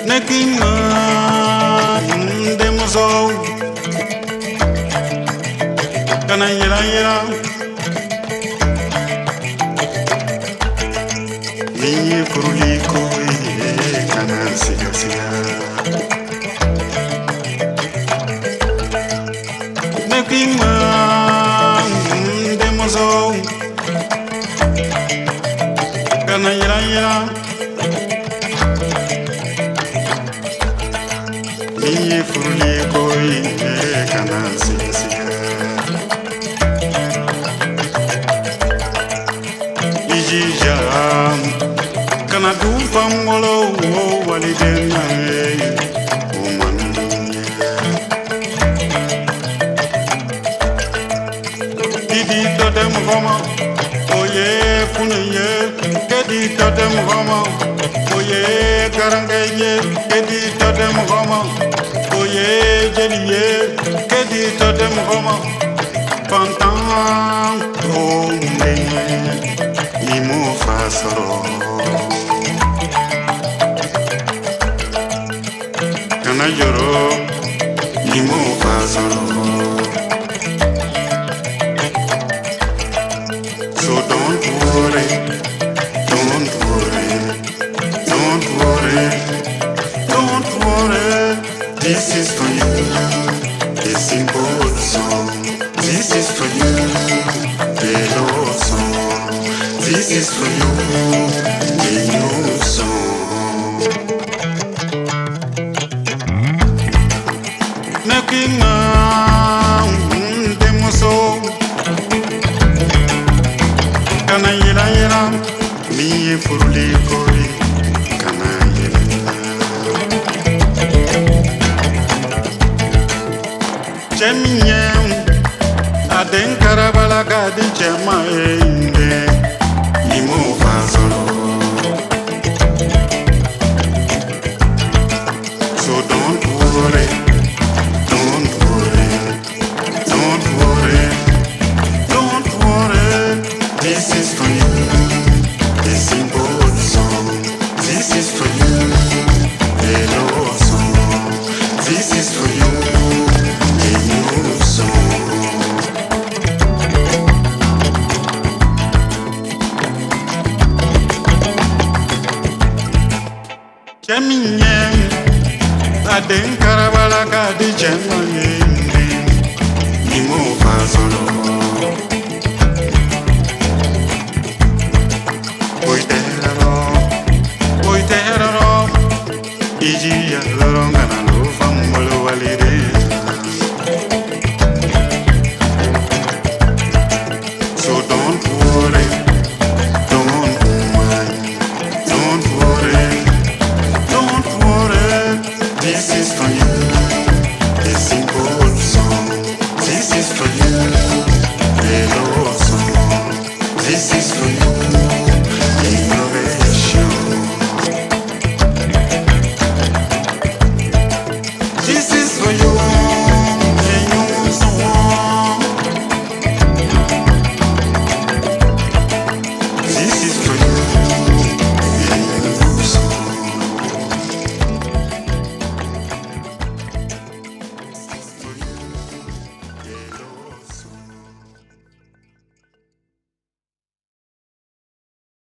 Nekima demozo kana yira ni kuruli ko kana siga Nekima demozo kana yira Ni furuli koi kana siga Ijija kana du fangolo walidena Didi totem goma oye funye kedi totem goma oye karangeye kedi totem goma oye jeliye kedi totem goma pantan ombe imo fasoro kana joro imo fasoro So don't worry, don't worry, don't worry, don't worry. This is for you, a simple song. This is for you, a love song. This is for you, a new song. Making demo song. Kana yira mi furuli koi kana yira Cheminyem aden karabala kadi chema ende imo fazolo So don't worry, don't worry, don't worry, don't worry. This is for you, a simple song. This is for you, a love song. This is for you, a new song. Cheminyem, aden karabala kadi chema